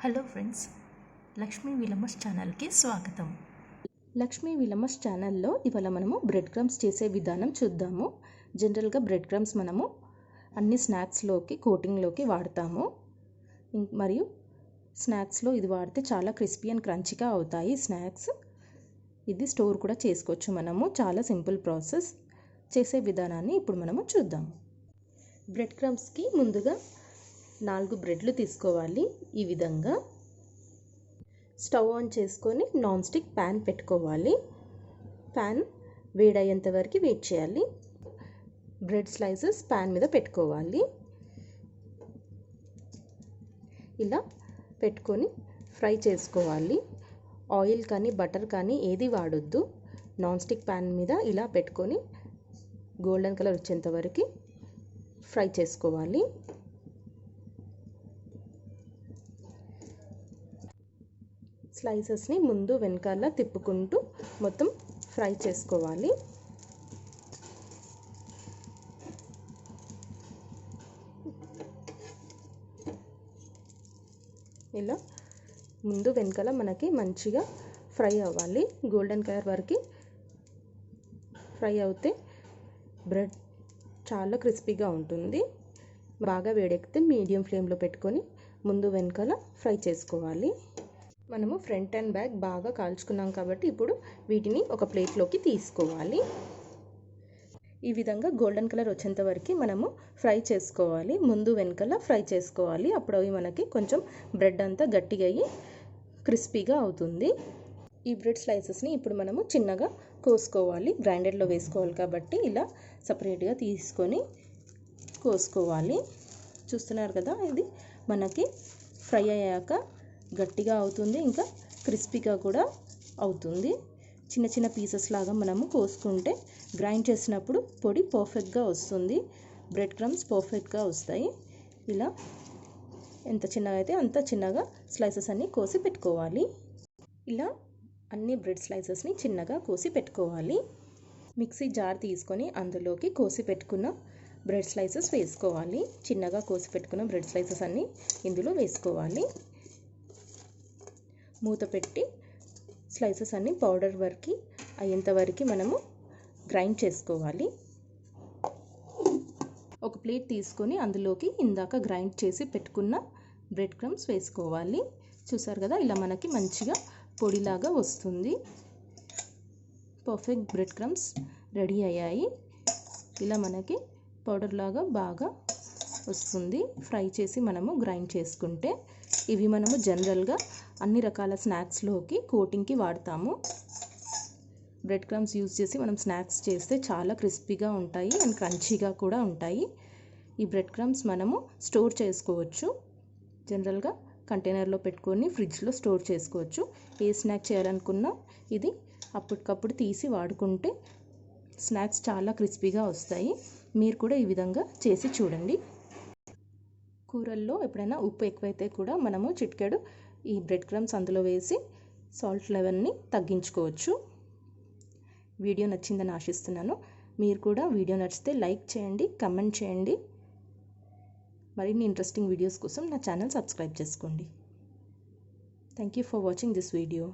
Hello friends, Lakshmi విలమస్ ఛానల్కి స్వాగతం. లక్ష్మీ విలమస్ ఛానల్లో ఇవాళ మనము బ్రెడ్ క్రమ్స్ చేసే విధానం చూద్దాము. జనరల్గా బ్రెడ్ క్రమ్స్ మనము అన్ని స్నాక్స్లోకి కోటింగ్లోకి వాడతాము. మరియు స్నాక్స్లో ఇది వాడితే చాలా క్రిస్పీ అండ్ క్రంచీగా అవుతాయి స్నాక్స్. ఇది స్టోర్ కూడా చేసుకోవచ్చు మనము. చాలా సింపుల్ ప్రాసెస్. చేసే విధానాన్ని ఇప్పుడు మనము చూద్దాము. బ్రెడ్ క్రమ్స్కి ముందుగా 4 బ్రెడ్లు తీసుకోవాలి. ఈ విధంగా స్టవ్ ఆన్ చేసుకొని నాన్ స్టిక్ ప్యాన్ పెట్టుకోవాలి. ప్యాన్ వేడయ్యేంత వరకు వెయిట్ చేయాలి. బ్రెడ్ స్లైసెస్ ప్యాన్ మీద పెట్టుకోవాలి. ఇలా పెట్టుకొని ఫ్రై చేసుకోవాలి. ఆయిల్ కానీ బటర్ కానీ ఏది వాడొద్దు. నాన్ స్టిక్ ప్యాన్ మీద ఇలా పెట్టుకొని గోల్డెన్ కలర్ వచ్చేంత వరకు ఫ్రై చేసుకోవాలి. స్లైసెస్ని ముందు వెనకాల తిప్పుకుంటూ మొత్తం ఫ్రై చేసుకోవాలి. ఇలా ముందు వెనకాల మనకి మంచిగా ఫ్రై అవ్వాలి. గోల్డెన్ కలర్ వరకు ఫ్రై అవుతే బ్రెడ్ చాలా క్రిస్పీగా ఉంటుంది. బాగా వేడెక్కితే మీడియం ఫ్లేమ్లో పెట్టుకొని ముందు వెనకాల ఫ్రై చేసుకోవాలి. మనము ఫ్రంట్ అండ్ బ్యాక్ బాగా కాల్చుకున్నాం కాబట్టి ఇప్పుడు వీటిని ఒక ప్లేట్లోకి తీసుకోవాలి. ఈ విధంగా గోల్డెన్ కలర్ వచ్చేంత వరకు మనము ఫ్రై చేసుకోవాలి. ముందు వెనకాల ఫ్రై చేసుకోవాలి. అప్పుడు అవి మనకి కొంచెం బ్రెడ్ అంతా గట్టిగా అయ్యి క్రిస్పీగా అవుతుంది. ఈ బ్రెడ్ స్లైసెస్ని ఇప్పుడు మనము చిన్నగా కోసుకోవాలి. గ్రైండర్లో వేసుకోవాలి కాబట్టి ఇలా సపరేట్గా తీసుకొని కోసుకోవాలి. చూస్తున్నారు కదా, ఇది మనకి ఫ్రై అయ్యాక గట్టిగా అవుతుంది, ఇంకా క్రిస్పీగా కూడా అవుతుంది. చిన్న చిన్న పీసెస్ లాగా మనము కోసుకుంటే గ్రైండ్ చేసినప్పుడు పొడి పర్ఫెక్ట్గా వస్తుంది. బ్రెడ్ క్రమ్స్ పర్ఫెక్ట్గా వస్తాయి. ఇలా ఎంత చిన్నగా అయితే అంత చిన్నగా స్లైసెస్ అన్నీ కోసి పెట్టుకోవాలి. ఇలా అన్ని బ్రెడ్ స్లైసెస్ని చిన్నగా కోసి పెట్టుకోవాలి. మిక్సీ జార్ తీసుకొని అందులోకి కోసి పెట్టుకున్న బ్రెడ్ స్లైసెస్ వేసుకోవాలి. చిన్నగా కోసి పెట్టుకున్న బ్రెడ్ స్లైసెస్ అన్నీ ఇందులో వేసుకోవాలి. మూత పెట్టి స్లైసెస్ అన్నీ పౌడర్ వరకు అయ్యేంత వరకు మనము గ్రైండ్ చేసుకోవాలి. ఒక ప్లేట్ తీసుకొని అందులోకి ఇందాక గ్రైండ్ చేసి పెట్టుకున్న బ్రెడ్ క్రమ్స్ వేసుకోవాలి. చూసారు కదా, ఇలా మనకి మంచిగా పొడిలాగా వస్తుంది. పర్ఫెక్ట్ బ్రెడ్ క్రమ్స్ రెడీ అయ్యాయి. ఇలా మనకి పౌడర్ లాగా బాగా వస్తుంది. ఫ్రై చేసి మనము గ్రైండ్ చేసుకుంటే ఇవి మనము జనరల్గా అన్ని రకాల స్నాక్స్లోకి కోటింగ్కి వాడతాము. బ్రెడ్ క్రమ్స్ యూజ్ చేసి మనం స్నాక్స్ చేస్తే చాలా క్రిస్పీగా ఉంటాయి అండ్ క్రంచీగా కూడా ఉంటాయి. ఈ బ్రెడ్ క్రమ్స్ మనము స్టోర్ చేసుకోవచ్చు. జనరల్గా కంటైనర్లో పెట్టుకొని ఫ్రిడ్జ్లో స్టోర్ చేసుకోవచ్చు. ఏ స్నాక్ చేయాలనుకున్నా ఇది అప్పటికప్పుడు తీసి వాడుకుంటే స్నాక్స్ చాలా క్రిస్పీగా వస్తాయి. మీరు కూడా ఈ విధంగా చేసి చూడండి. కూరల్లో ఎప్పుడైనా ఉప్పు ఎక్కువైతే కూడా మనము చిటికెడు ఈ బ్రెడ్ క్రమ్స్ అందులో వేసి సాల్ట్ లెవెల్ని తగ్గించుకోవచ్చు. వీడియో నచ్చిందని ఆశిస్తున్నాను. మీరు కూడా వీడియో నచ్చితే లైక్ చేయండి, కమెంట్ చేయండి. మరిన్ని ఇంట్రెస్టింగ్ వీడియోస్ కోసం నా ఛానల్ సబ్స్క్రైబ్ చేసుకోండి. Thank you for watching this video.